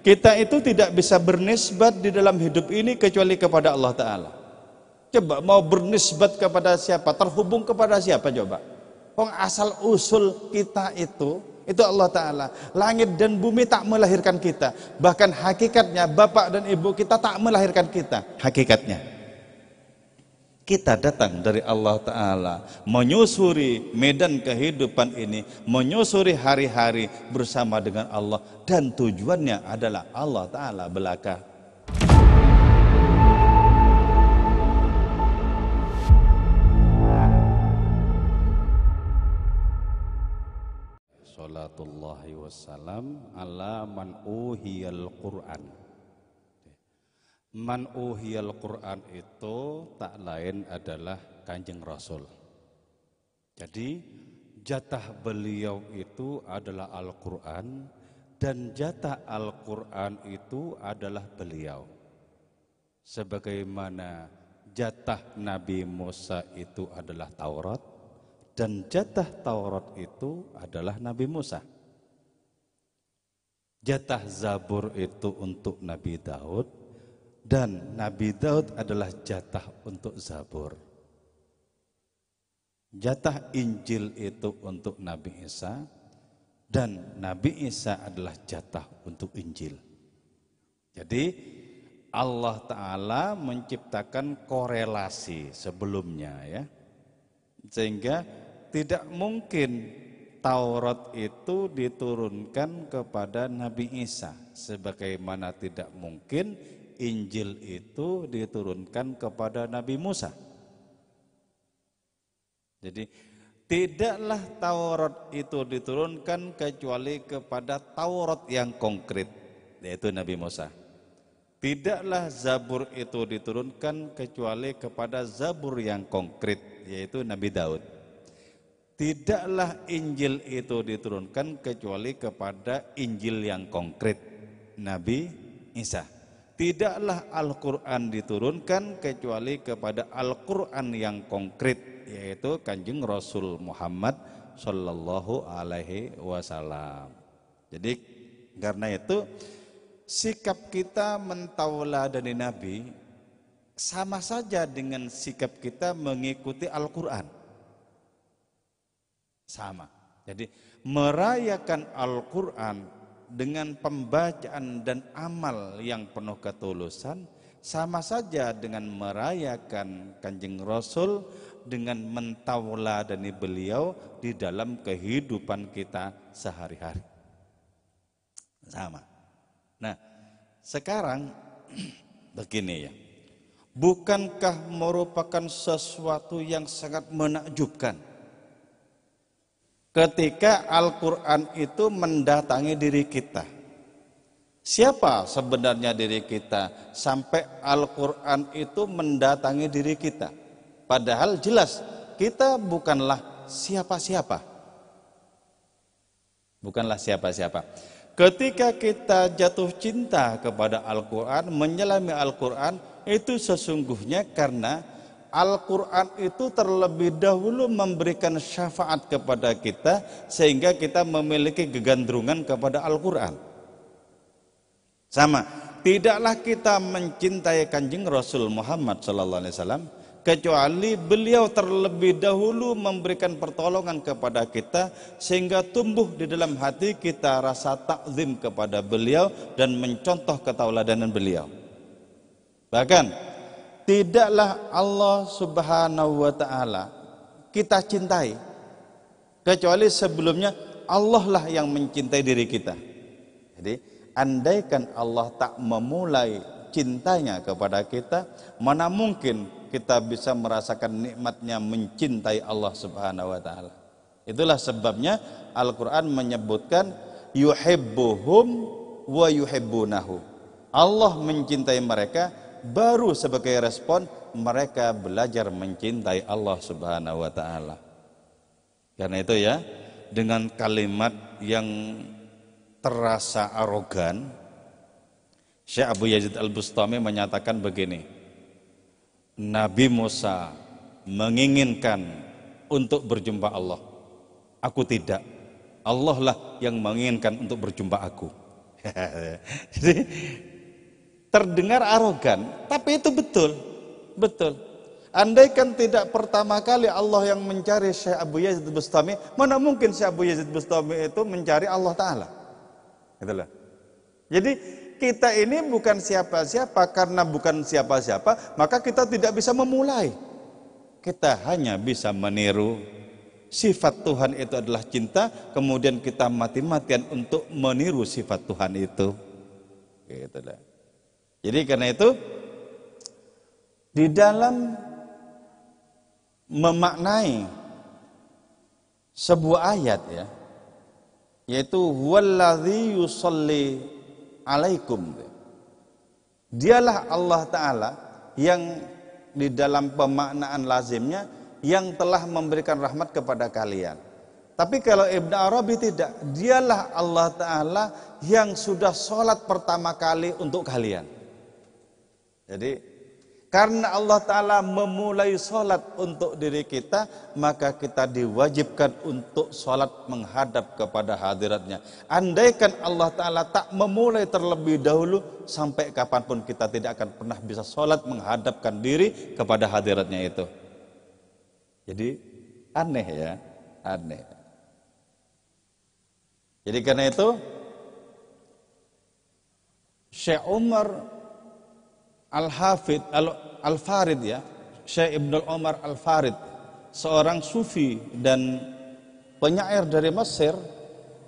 Kita itu tidak bisa bernisbat di dalam hidup ini kecuali kepada Allah Ta'ala. Coba mau bernisbat kepada siapa, terhubung kepada siapa coba? Asal usul kita itu Allah Ta'ala. Langit dan bumi tak melahirkan kita. Bahkan hakikatnya bapak dan ibu kita tak melahirkan kita. Hakikatnya kita datang dari Allah Ta'ala, menyusuri medan kehidupan ini, menyusuri hari-hari bersama dengan Allah, dan tujuannya adalah Allah Ta'ala belaka. Salatullahi wassalam ala man uhiyal Qur'an. Man uhiyal Qur'an itu tak lain adalah Kanjeng Rasul. Jadi jatah beliau itu adalah Al-Qur'an, dan jatah Al-Qur'an itu adalah beliau. Sebagaimana jatah Nabi Musa itu adalah Taurat, dan jatah Taurat itu adalah Nabi Musa. Jatah Zabur itu untuk Nabi Daud, dan Nabi Daud adalah jatah untuk Zabur. Jatah Injil itu untuk Nabi Isa, dan Nabi Isa adalah jatah untuk Injil. Jadi Allah Ta'ala menciptakan korelasi sebelumnya, ya, sehingga tidak mungkin Taurat itu diturunkan kepada Nabi Isa, sebagaimana tidak mungkin Injil itu diturunkan kepada Nabi Musa. Jadi tidaklah Taurat itu diturunkan kecuali kepada Taurat yang konkret, yaitu Nabi Musa. Tidaklah Zabur itu diturunkan kecuali kepada Zabur yang konkret, yaitu Nabi Daud. Tidaklah Injil itu diturunkan kecuali kepada Injil yang konkret, Nabi Isa. Tidaklah Al-Quran diturunkan kecuali kepada Al-Quran yang konkret, yaitu Kanjeng Rasul Muhammad Sallallahu Alaihi Wasallam. Jadi karena itu sikap kita mentauladani Nabi sama saja dengan sikap kita mengikuti Al-Quran. Sama. Jadi merayakan Al-Quran dengan pembacaan dan amal yang penuh ketulusan sama saja dengan merayakan Kanjeng Rasul dengan mentauladani beliau di dalam kehidupan kita sehari-hari. Sama. Nah, sekarang begini ya. Bukankah merupakan sesuatu yang sangat menakjubkan ketika Al-Quran itu mendatangi diri kita? Siapa sebenarnya diri kita sampai Al-Quran itu mendatangi diri kita? Padahal jelas kita bukanlah siapa-siapa. Bukanlah siapa-siapa. Ketika kita jatuh cinta kepada Al-Quran, menyelami Al-Quran, itu sesungguhnya karena Al-Quran itu terlebih dahulu memberikan syafaat kepada kita sehingga kita memiliki kegandrungan kepada Al-Quran. Sama, tidaklah kita mencintai Kanjeng Rasul Muhammad SAW kecuali beliau terlebih dahulu memberikan pertolongan kepada kita sehingga tumbuh di dalam hati kita rasa takzim kepada beliau dan mencontoh ketauladanan beliau. Bahkan tidaklah Allah Subhanahu wa ta'ala kita cintai kecuali sebelumnya Allah lah yang mencintai diri kita. Jadi andaikan Allah tak memulai cintanya kepada kita, mana mungkin kita bisa merasakan nikmatnya mencintai Allah Subhanahu wa ta'ala. Itulah sebabnya Al-Quran menyebutkan yuhibbuhum wa yuhibbunahu. Allah mencintai mereka, baru sebagai respon mereka belajar mencintai Allah Subhanahu wa ta'ala. Karena itu ya, dengan kalimat yang terasa arogan, Syekh Abu Yazid Al-Bustami menyatakan begini, Nabi Musa menginginkan untuk berjumpa Allah, aku tidak. Allah lah yang menginginkan untuk berjumpa aku. Jadi terdengar arogan, tapi itu betul. Betul. Andaikan tidak pertama kali Allah yang mencari Syekh Abu Yazid Bustami, mana mungkin Syekh Abu Yazid Bustami itu mencari Allah Ta'ala. Itulah. Jadi kita ini bukan siapa-siapa, karena bukan siapa-siapa, maka kita tidak bisa memulai. Kita hanya bisa meniru. Sifat Tuhan itu adalah cinta, kemudian kita mati-matian untuk meniru sifat Tuhan itu. Itulah. Jadi karena itu, di dalam memaknai sebuah ayat ya, yaitu huwallazi yusalli alaikum, dialah Allah Ta'ala yang di dalam pemaknaan lazimnya yang telah memberikan rahmat kepada kalian. Tapi kalau Ibn Arabi tidak, dialah Allah Ta'ala yang sudah sholat pertama kali untuk kalian. Jadi karena Allah Ta'ala memulai sholat untuk diri kita, maka kita diwajibkan untuk sholat menghadap kepada hadiratnya. Andaikan Allah Ta'ala tak memulai terlebih dahulu, sampai kapanpun kita tidak akan pernah bisa sholat menghadapkan diri kepada hadiratnya itu. Jadi aneh ya, aneh. Jadi karena itu Syekh Umar Al-Hafid Al-Farid ya, Syekh Ibnul Umar Al-Farid, seorang sufi dan penyair dari Mesir,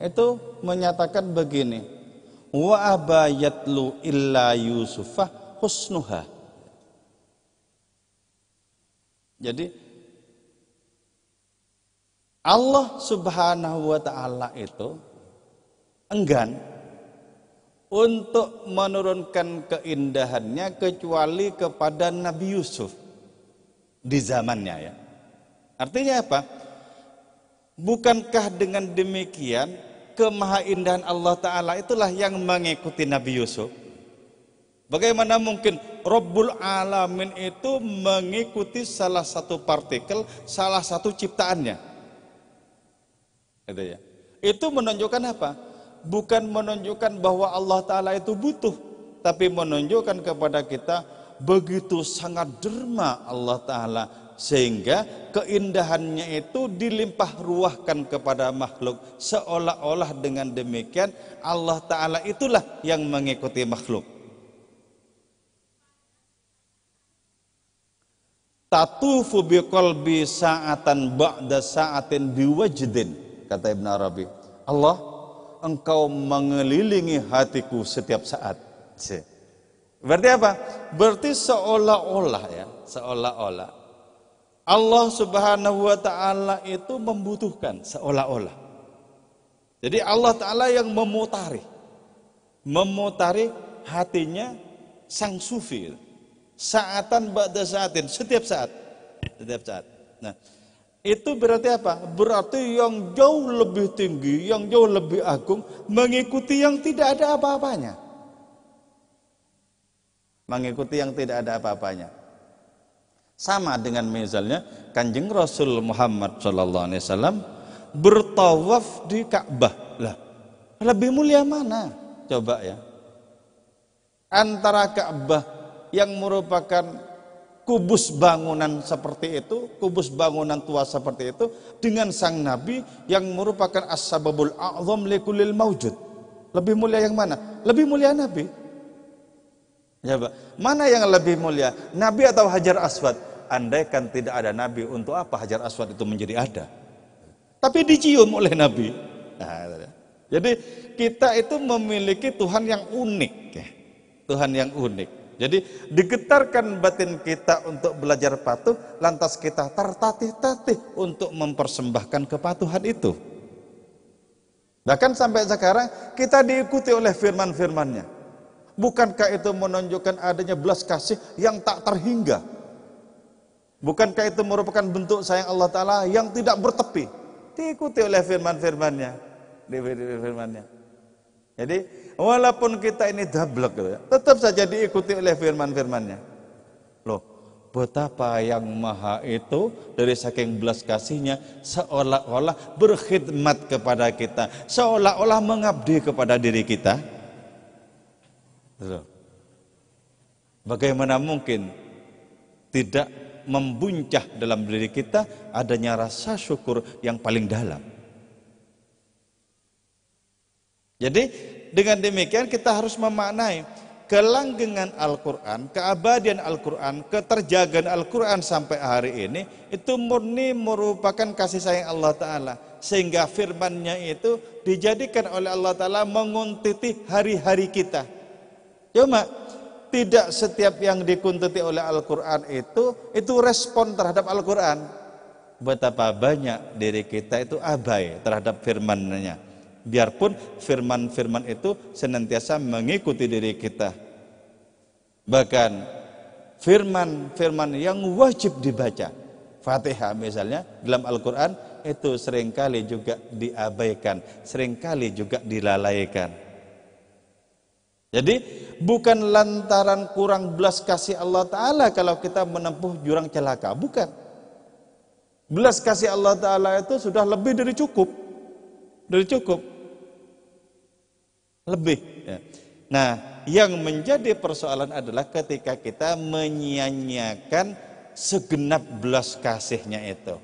itu menyatakan begini, wa abayatlu illa yusufah husnuha. Jadi Allah Subhanahu wa Ta'ala itu enggan untuk menurunkan keindahannya kecuali kepada Nabi Yusuf di zamannya ya. Artinya apa? Bukankah dengan demikian kemahaindahan Allah Ta'ala itulah yang mengikuti Nabi Yusuf? Bagaimana mungkin Rabbul Alamin itu mengikuti salah satu partikel, salah satu ciptaannya? Itu ya. Itu menunjukkan apa? Bukan menunjukkan bahwa Allah Ta'ala itu butuh, tapi menunjukkan kepada kita begitu sangat derma Allah Ta'ala, sehingga keindahannya itu dilimpah ruahkan kepada makhluk, seolah-olah dengan demikian Allah Ta'ala itulah yang mengikuti makhluk. Tatufu biqalbi sa'atan ba'da sa'atin biwajdin, kata Ibn Arabi. Allah, engkau mengelilingi hatiku setiap saat. Berarti apa? Berarti seolah-olah ya, seolah-olah Allah Subhanahu wa Ta'ala itu membutuhkan, seolah-olah. Jadi Allah Ta'ala yang memutari hatinya sang sufi, saatan ba'da saatin, setiap saat. Nah, itu berarti apa? Berarti yang jauh lebih tinggi, yang jauh lebih agung, mengikuti yang tidak ada apa-apanya. Mengikuti yang tidak ada apa-apanya. Sama dengan misalnya Kanjeng Rasul Muhammad SAW bertawaf di Ka'bah. Lah, lebih mulia mana? Coba ya. Antara Ka'bah yang merupakan kubus bangunan seperti itu, kubus bangunan tua seperti itu, dengan sang Nabi yang merupakan as-sababul a'zam likulil mawjud. Lebih mulia yang mana? Lebih mulia Nabi. Ya, Pak. Mana yang lebih mulia? Nabi atau Hajar Aswad? Andaikan tidak ada Nabi, untuk apa Hajar Aswad itu menjadi ada? Tapi dicium oleh Nabi. Nah, jadi kita itu memiliki Tuhan yang unik ya. Tuhan yang unik. Jadi digetarkan batin kita untuk belajar patuh, lantas kita tertatih-tatih untuk mempersembahkan kepatuhan itu. Bahkan sampai sekarang kita diikuti oleh firman-firmannya. Bukankah itu menunjukkan adanya belas kasih yang tak terhingga? Bukankah itu merupakan bentuk sayang Allah Ta'ala yang tidak bertepi? Diikuti oleh firman-firmannya. Jadi walaupun kita ini dablek gitu ya, tetap saja diikuti oleh firman-firmannya. Loh, betapa yang maha itu dari saking belas kasihnya seolah-olah berkhidmat kepada kita, seolah-olah mengabdi kepada diri kita. Gitu. Bagaimana mungkin tidak membuncah dalam diri kita adanya rasa syukur yang paling dalam. Jadi dengan demikian kita harus memaknai kelanggengan Al-Quran, keabadian Al-Quran, keterjagaan Al-Quran sampai hari ini itu murni merupakan kasih sayang Allah Ta'ala, sehingga firman-Nya itu dijadikan oleh Allah Ta'ala menguntiti hari-hari kita. Cuma tidak setiap yang dikuntuti oleh Al-Quran itu respon terhadap Al-Quran. Betapa banyak diri kita itu abai terhadap firman-Nya, biarpun firman-firman itu senantiasa mengikuti diri kita. Bahkan firman-firman yang wajib dibaca, Fatihah misalnya dalam Al-Quran, itu seringkali juga diabaikan, seringkali juga dilalaikan. Jadi bukan lantaran kurang belas kasih Allah Ta'ala kalau kita menempuh jurang celaka, bukan. Belas kasih Allah Ta'ala itu sudah lebih dari cukup, lebih ya. Nah, yang menjadi persoalan adalah ketika kita menyia-nyiakan segenap belas kasih-Nya itu.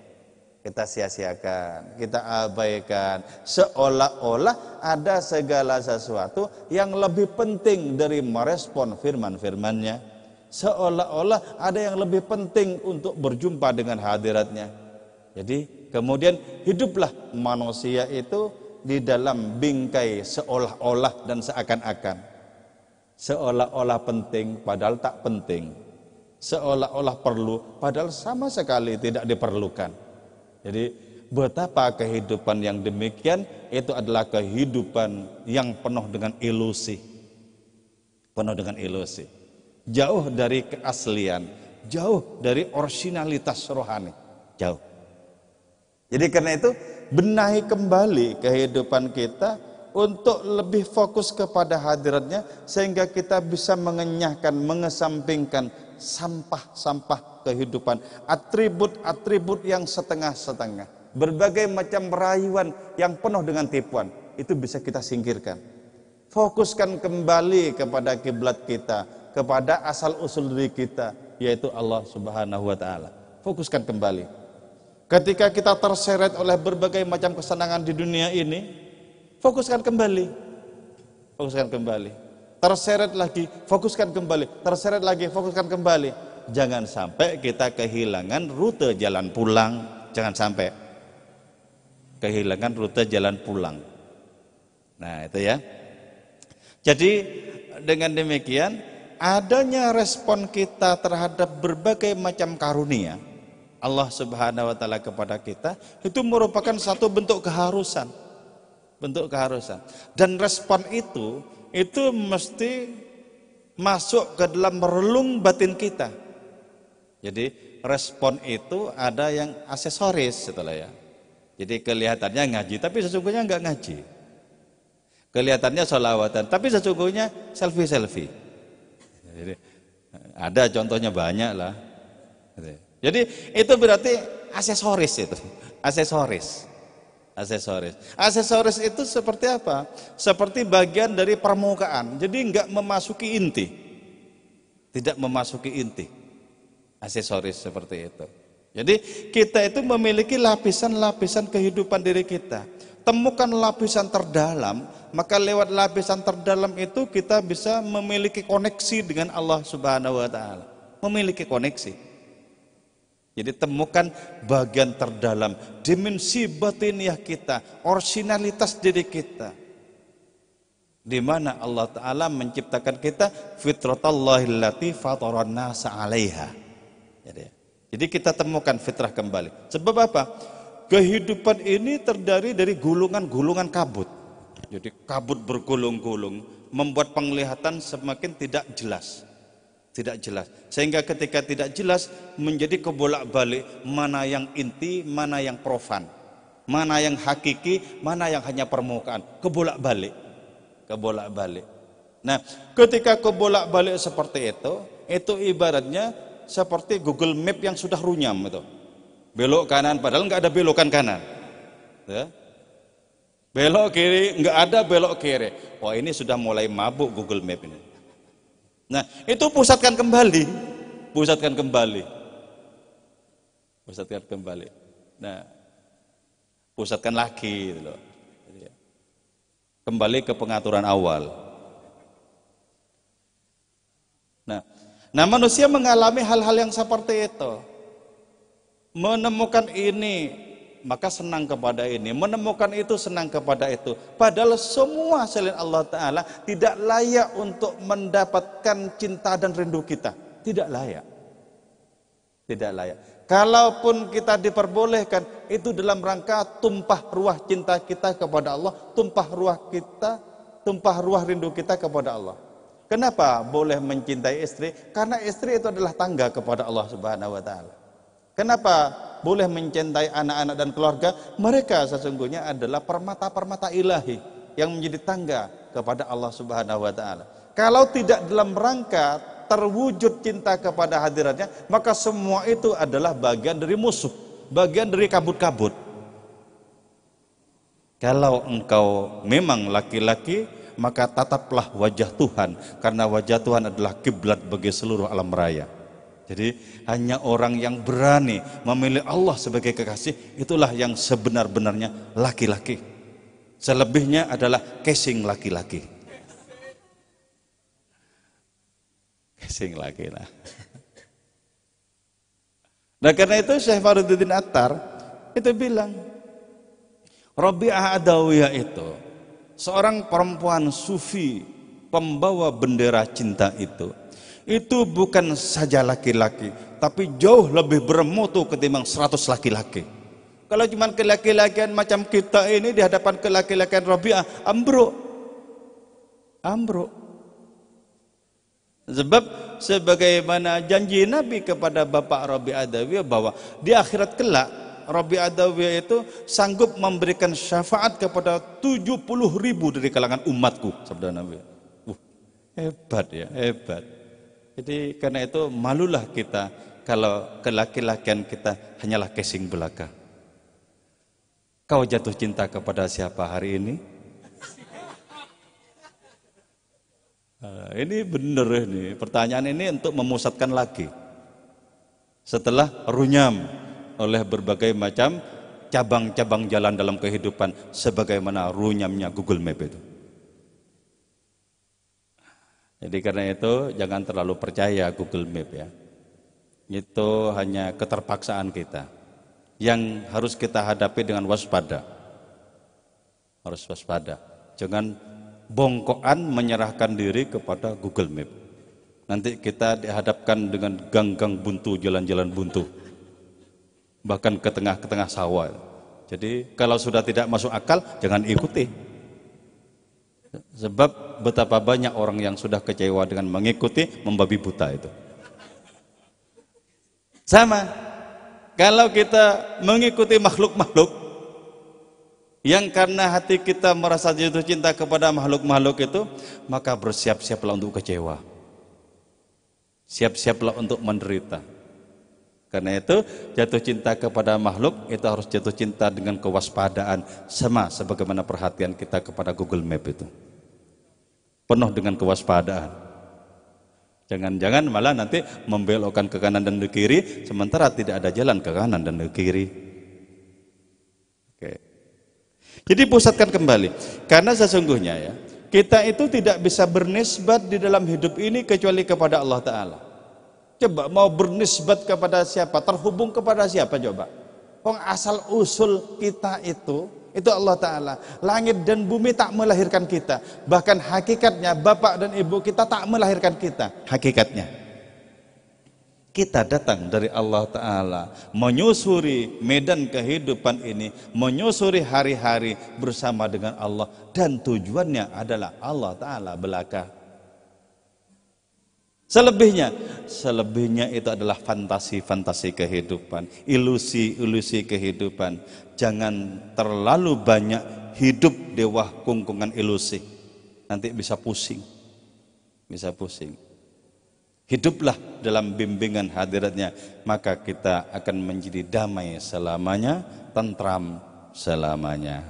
Kita sia-siakan, kita abaikan, seolah-olah ada segala sesuatu yang lebih penting dari merespon firman-firman-Nya, seolah-olah ada yang lebih penting untuk berjumpa dengan hadirat-Nya. Jadi kemudian hiduplah manusia itu di dalam bingkai seolah-olah dan seakan-akan, seolah-olah penting padahal tak penting, seolah-olah perlu padahal sama sekali tidak diperlukan. Jadi betapa kehidupan yang demikian itu adalah kehidupan yang penuh dengan ilusi, jauh dari keaslian, jauh dari originalitas rohani, jauh. Jadi karena itu benahi kembali kehidupan kita untuk lebih fokus kepada hadiratnya, sehingga kita bisa mengenyahkan, mengesampingkan sampah-sampah kehidupan, atribut-atribut yang setengah-setengah, berbagai macam rayuan yang penuh dengan tipuan, itu bisa kita singkirkan. Fokuskan kembali kepada kiblat kita, kepada asal usul diri kita, yaitu Allah Subhanahu wa Ta'ala. Fokuskan kembali. Ketika kita terseret oleh berbagai macam kesenangan di dunia ini, fokuskan kembali. Terseret lagi, fokuskan kembali. Terseret lagi, fokuskan kembali. Jangan sampai kita kehilangan rute jalan pulang. Jangan sampai kehilangan rute jalan pulang. Nah itu ya. Jadi dengan demikian, adanya respon kita terhadap berbagai macam karunia Allah Subhanahu wa Ta'ala kepada kita itu merupakan satu bentuk keharusan. Dan respon itu mesti masuk ke dalam relung batin kita. Jadi respon itu ada yang aksesoris setelah ya. Jadi kelihatannya ngaji tapi sesungguhnya enggak ngaji. Kelihatannya sholawatan tapi sesungguhnya selfie. Jadi ada contohnya banyak lah. Jadi itu berarti aksesoris itu. Aksesoris itu seperti apa? Seperti bagian dari permukaan. Jadi enggak memasuki inti. Tidak memasuki inti. Aksesoris seperti itu. Jadi kita itu memiliki lapisan-lapisan kehidupan diri kita. Temukan lapisan terdalam, maka lewat lapisan terdalam itu kita bisa memiliki koneksi dengan Allah Subhanahu wa Ta'ala. Memiliki koneksi. Jadi temukan bagian terdalam, dimensi batiniah kita, originalitas diri kita. Di mana Allah Ta'ala menciptakan kita fitratallahi allati fataran nasa 'alaiha. Jadi kita temukan fitrah kembali. Sebab apa? Kehidupan ini terdiri dari gulungan-gulungan kabut. Jadi kabut bergulung-gulung membuat penglihatan semakin tidak jelas. Sehingga ketika tidak jelas menjadi kebolak-balik, mana yang inti, mana yang profan, mana yang hakiki, mana yang hanya permukaan, kebolak-balik. Nah, ketika kebolak-balik seperti itu ibaratnya seperti Google Map yang sudah runyam itu. Belok kanan padahal nggak ada belokan kanan. Ya. Belok kiri nggak ada belok kiri. Wah, ini sudah mulai mabuk Google Map ini. Nah, itu pusatkan kembali. Pusatkan kembali. Pusatkan kembali. Nah, pusatkan lagi gitu loh. Kembali ke pengaturan awal. Nah, manusia mengalami hal-hal yang seperti itu. Menemukan ini, maka senang kepada ini. Menemukan itu, senang kepada itu. Padahal semua selain Allah Ta'ala tidak layak untuk mendapatkan cinta dan rindu kita. Tidak layak. Tidak layak. Kalaupun kita diperbolehkan, itu dalam rangka tumpah ruah cinta kita kepada Allah, tumpah ruah rindu kita kepada Allah. Kenapa boleh mencintai istri? Karena istri itu adalah tangga kepada Allah Subhanahu wa taala. Kenapa boleh mencintai anak-anak dan keluarga? Mereka sesungguhnya adalah permata-permata ilahi yang menjadi tangga kepada Allah Subhanahu wa taala. Kalau tidak dalam rangka terwujud cinta kepada hadiratnya, maka semua itu adalah bagian dari musuh, bagian dari kabut-kabut. Kalau engkau memang laki-laki, maka tataplah wajah Tuhan, karena wajah Tuhan adalah kiblat bagi seluruh alam raya. Jadi hanya orang yang berani memilih Allah sebagai kekasih, itulah yang sebenar-benarnya laki-laki. Selebihnya adalah casing laki-laki. Casing laki lah. Nah karena itu Syekh Faridudin Attar itu bilang, Rabi'ah Adawiyah itu seorang perempuan sufi, pembawa bendera cinta itu bukan saja laki-laki, tapi jauh lebih bermutu ketimbang 100 laki-laki. Kalau cuma kelaki-lakian macam kita ini di hadapan kelaki-lakian Rabi'ah, ambruk. Sebab sebagaimana janji Nabi kepada Bapak Rabi'ah Adawiyah bahwa di akhirat kelak Rabi'ah Adawiyah itu sanggup memberikan syafaat kepada 70.000 dari kalangan umatku, sabda Nabi. Hebat ya, hebat. Jadi karena itu malulah kita kalau kelaki-lakian kita hanyalah casing belaka. Kau jatuh cinta kepada siapa hari ini? Ini benar ini. Pertanyaan ini untuk memusatkan lagi. Setelah runyam oleh berbagai macam cabang-cabang jalan dalam kehidupan, sebagaimana runyamnya Google Map itu. Jadi karena itu jangan terlalu percaya Google Map ya. Itu hanya keterpaksaan kita yang harus kita hadapi dengan waspada. Harus waspada. Jangan bongkoan menyerahkan diri kepada Google Map. Nanti kita dihadapkan dengan gang-gang buntu, jalan-jalan buntu, bahkan ke tengah sawah. Jadi kalau sudah tidak masuk akal, jangan ikuti. Sebab betapa banyak orang yang sudah kecewa dengan mengikuti, membabi buta itu. Sama, kalau kita mengikuti makhluk-makhluk yang karena hati kita merasa jatuh cinta kepada makhluk-makhluk itu, maka bersiap-siaplah untuk kecewa. Siap-siaplah untuk menderita. Karena itu jatuh cinta kepada makhluk itu harus jatuh cinta dengan kewaspadaan, sama sebagaimana perhatian kita kepada Google Map itu. Penuh dengan kewaspadaan. Jangan-jangan malah nanti membelokkan ke kanan dan ke kiri, sementara tidak ada jalan ke kanan dan ke kiri. Oke. Jadi pusatkan kembali, karena sesungguhnya ya, kita itu tidak bisa bernisbat di dalam hidup ini kecuali kepada Allah Ta'ala. Coba mau bernisbat kepada siapa, terhubung kepada siapa coba? Asal usul kita itu Allah Ta'ala. Langit dan bumi tak melahirkan kita. Bahkan hakikatnya bapak dan ibu kita tak melahirkan kita. Hakikatnya kita datang dari Allah Ta'ala, menyusuri medan kehidupan ini, menyusuri hari-hari bersama dengan Allah, dan tujuannya adalah Allah Ta'ala belaka. Selebihnya itu adalah fantasi-fantasi kehidupan, ilusi-ilusi kehidupan. Jangan terlalu banyak hidup di kungkungan ilusi, nanti bisa pusing. Hiduplah dalam bimbingan hadiratnya, maka kita akan menjadi damai selamanya, tentram selamanya.